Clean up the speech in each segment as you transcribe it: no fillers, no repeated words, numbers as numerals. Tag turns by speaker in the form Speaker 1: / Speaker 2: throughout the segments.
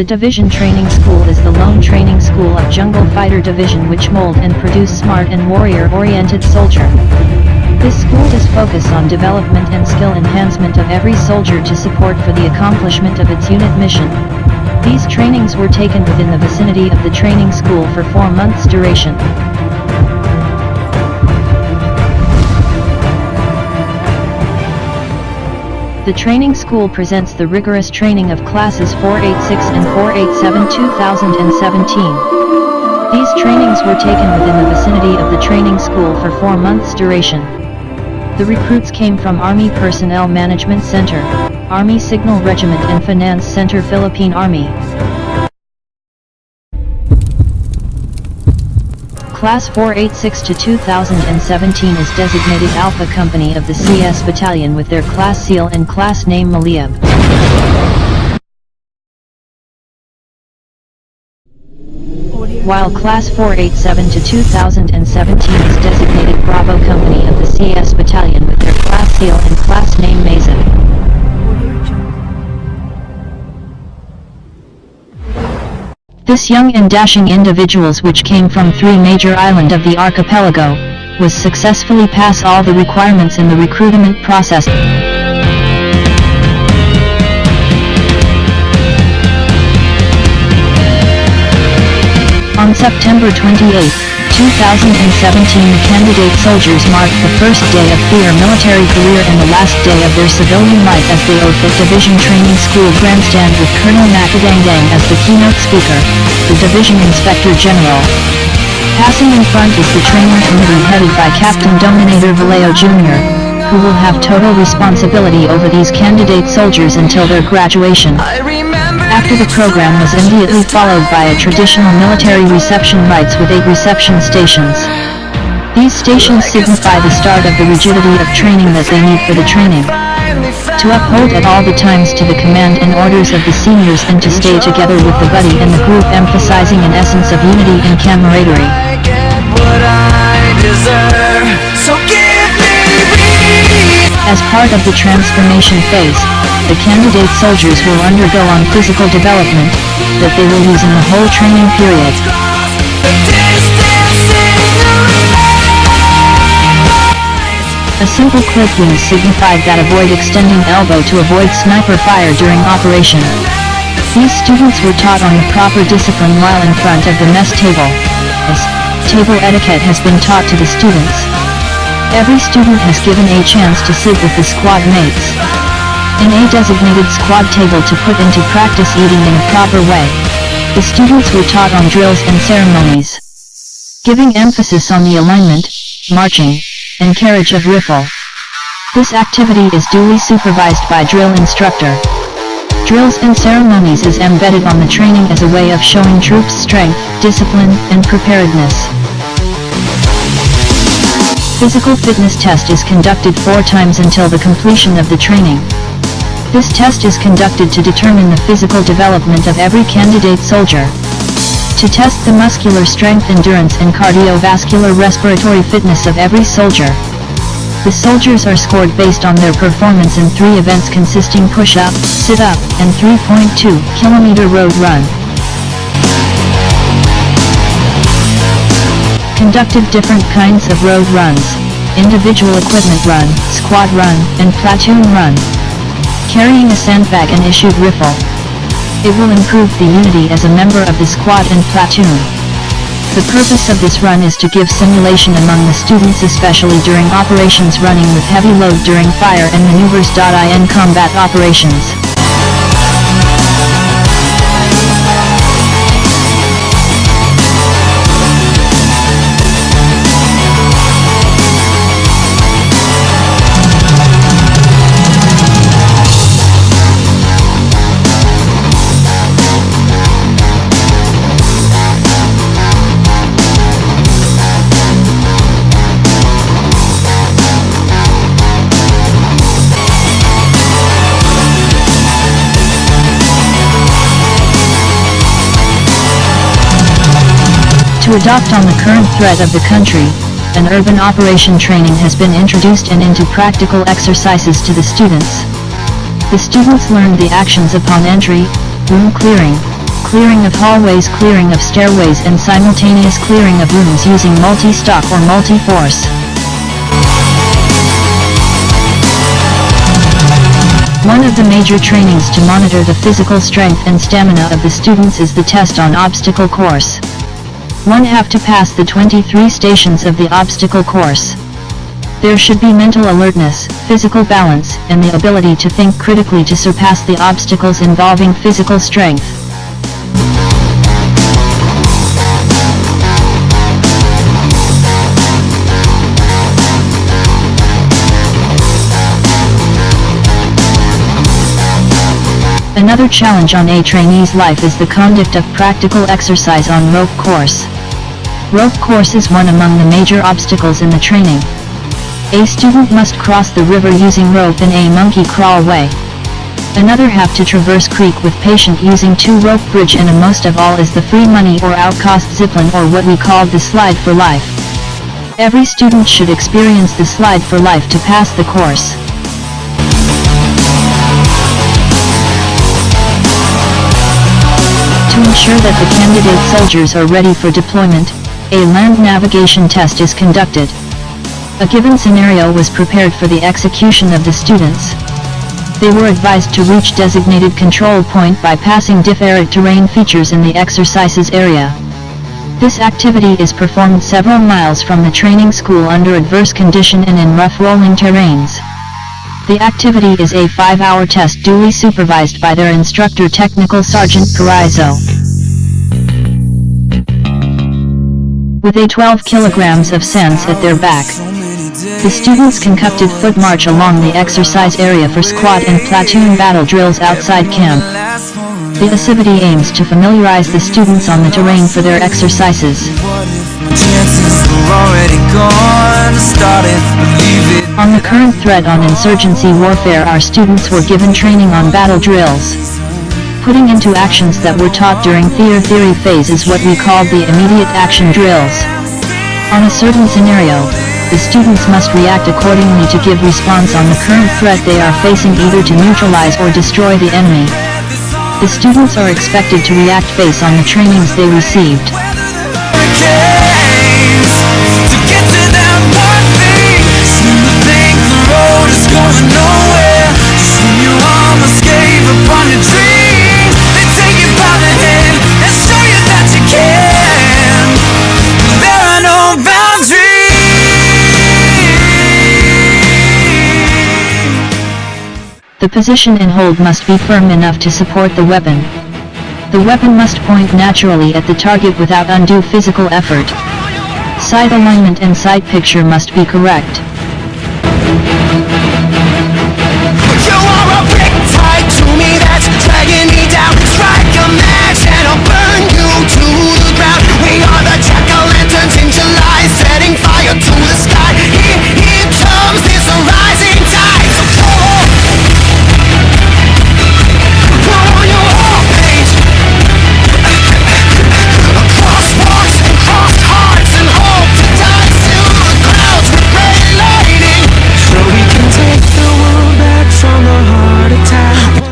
Speaker 1: The Division Training School is the lone training school of Jungle Fighter Division which mold and produce smart and warrior-oriented soldier. This school is focused on development and skill enhancement of every soldier to support for the accomplishment of its unit mission. These trainings were taken within the vicinity of the training school for 4 months duration. The training school presents the rigorous training of classes 486 and 487 2017. These trainings were taken within the vicinity of the training school for 4 months duration. The recruits came from Army Personnel Management Center, Army Signal Regiment and Finance Center Philippine Army. Class 486 to 2017 is designated Alpha Company of the CS Battalion with their class seal and class name Maliab. While Class 487 to 2017 is designated Bravo Company of the CS Battalion with their class seal and class name Mason. This young and dashing individuals which came from 3 major island of the archipelago, was successfully pass all the requirements in the recruitment process. On September 28, 2017 the candidate soldiers marked the first day of their military career and the last day of their civilian life as they oath at Division Training School grandstand with Colonel Macadangdang as the keynote speaker, the Division Inspector General. Passing in front is the training committee headed by Captain Dominator Vallejo Jr., who will have total responsibility over these candidate soldiers until their graduation. After the program was immediately followed by a traditional military reception rites with 8 reception stations. These stations signify the start of the rigidity of training that they need for the training. To uphold at all the times to the command and orders of the seniors and to stay together with the buddy and the group, emphasizing an essence of unity and camaraderie. As part of the transformation phase, the candidate soldiers will undergo on physical development, that they will use in the whole training period. A simple clip wing signified that avoid extending elbow to avoid sniper fire during operation. These students were taught on the proper discipline while in front of the mess table. As table etiquette has been taught to the students. Every student has given a chance to sit with the squad mates in a designated squad table to put into practice eating in a proper way. The students were taught on drills and ceremonies, giving emphasis on the alignment, marching, and carriage of rifle. This activity is duly supervised by drill instructor. Drills and ceremonies is embedded on the training as a way of showing troops' strength, discipline, and preparedness. Physical fitness test is conducted 4 times until the completion of the training. This test is conducted to determine the physical development of every candidate soldier. To test the muscular strength, endurance and cardiovascular respiratory fitness of every soldier. The soldiers are scored based on their performance in 3 events consisting push-up, sit-up, and 3.2 km road run. Conducted different kinds of road runs, individual equipment run, squad run, and platoon run. Carrying a sandbag and issued rifle. It will improve the unity as a member of the squad and platoon. The purpose of this run is to give simulation among the students, especially during operations running with heavy load during fire and maneuvers. In combat operations. To adopt on the current threat of the country, an urban operation training has been introduced and into practical exercises to the students. The students learned the actions upon entry, room clearing, clearing of hallways, clearing of stairways, and simultaneous clearing of rooms using multi-stock or multi-force. One of the major trainings to monitor the physical strength and stamina of the students is the test on obstacle course. One have to pass the 23 stations of the obstacle course. There should be mental alertness, physical balance, and the ability to think critically to surpass the obstacles involving physical strength. Another challenge on a trainee's life is the conduct of practical exercise on rope course. Rope course is one among the major obstacles in the training. A student must cross the river using rope in a monkey crawl way. Another have to traverse creek with patient using 2-rope bridge, and most of all is the free money or outcost zipline, or what we call the slide for life. Every student should experience the slide for life to pass the course. To ensure that the candidate soldiers are ready for deployment, a land navigation test is conducted. A given scenario was prepared for the execution of the students. They were advised to reach designated control point by passing different terrain features in the exercises area. This activity is performed several miles from the training school under adverse condition and in rough rolling terrains. The activity is a 5-hour test duly supervised by their instructor, Technical Sergeant Carrizo. With a 12 kilograms of sands at their back, the students conducted foot march along the exercise area for squad and platoon battle drills outside camp. The activity aims to familiarize the students on the terrain for their exercises. On the current threat on insurgency warfare, our students were given training on battle drills. Putting into actions that were taught during theory phase is what we call the immediate action drills. On a certain scenario, the students must react accordingly to give response on the current threat they are facing, either to neutralize or destroy the enemy. The students are expected to react based on the trainings they received. The position and hold must be firm enough to support the weapon. The weapon must point naturally at the target without undue physical effort. Sight alignment and sight picture must be correct.
Speaker 2: You are a brick tied to me that's dragging me down. Strike a match and I'll burn you to the ground. We are the jack-o'-lanterns in July, setting fire to the sky. Here comes this rising tide.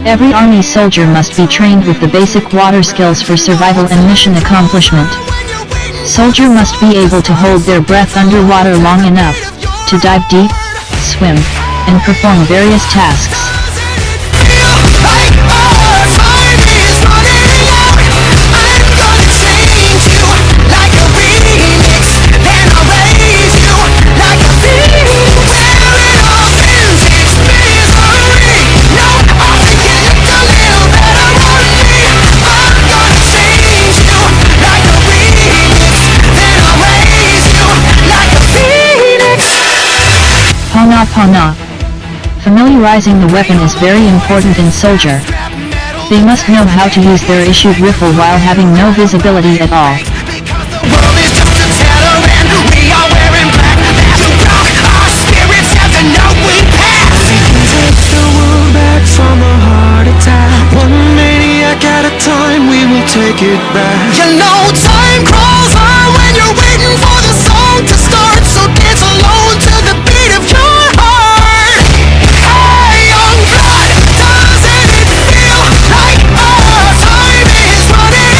Speaker 1: Every Army soldier must be trained with the basic water skills for survival and mission accomplishment. Soldier must be able to hold their breath underwater long enough to dive deep, swim, and perform various tasks. Pana. Familiarizing the weapon is very important in soldier. They must know how to use their issued rifle while having no visibility at all.
Speaker 2: Take it back. You know time crawls on when you're waiting for the song to start, so dance alone to the beat of your heart. Hey, young blood, doesn't it feel like our time is running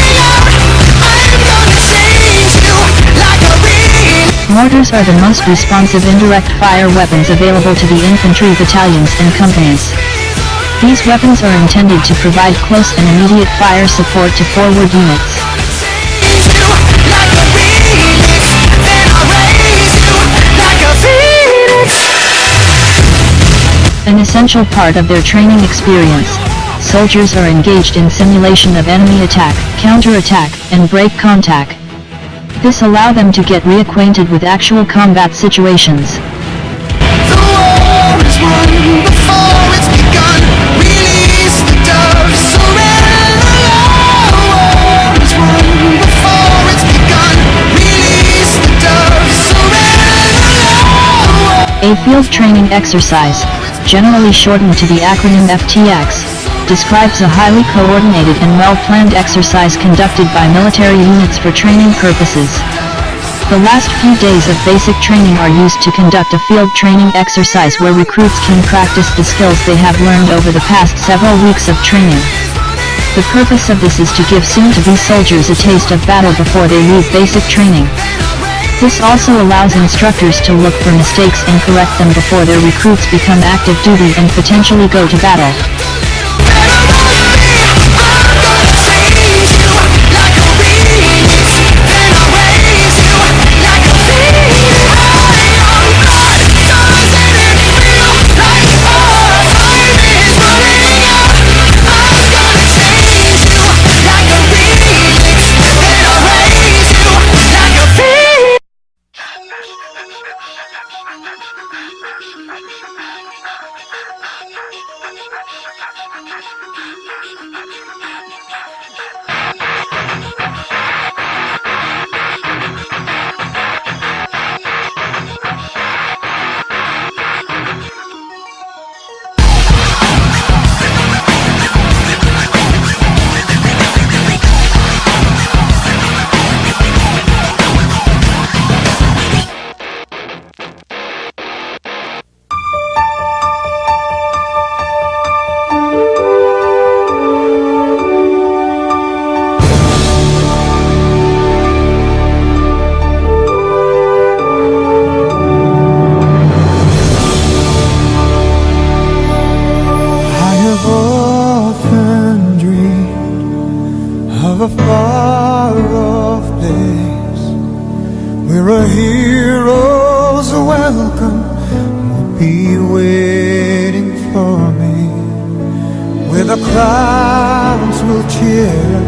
Speaker 1: Mortars are the most responsive indirect fire weapons available to the infantry battalions and companies. These weapons are intended to provide close and immediate fire support to forward units. An essential part of their training experience, soldiers are engaged in simulation of enemy attack, counter-attack, and break contact. This allows them to get reacquainted with actual combat situations.
Speaker 2: The war is won before it's begun. Release the dove, surrender. The war is won before it's begun. Release the dove, surrender.
Speaker 1: A field training exercise, generally shortened to the acronym FTX, describes a highly coordinated and well-planned exercise conducted by military units for training purposes. The last few days of basic training are used to conduct a field training exercise where recruits can practice the skills they have learned over the past several weeks of training. The purpose of this is to give soon-to-be soldiers a taste of battle before they leave basic training. This also allows instructors to look for mistakes and correct them before their recruits become active duty and potentially go to battle.
Speaker 3: Of a far-off place where a hero's welcome will be waiting for me, where the crowds will cheer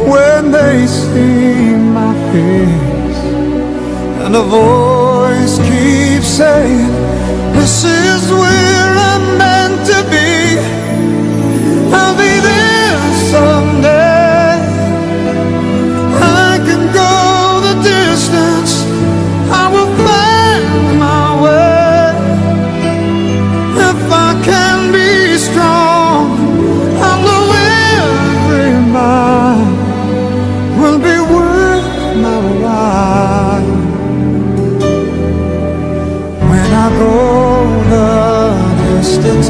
Speaker 3: when they see my face, and a voice keeps saying, this is where I'm meant to be. I'll be there someday. When I go the distance,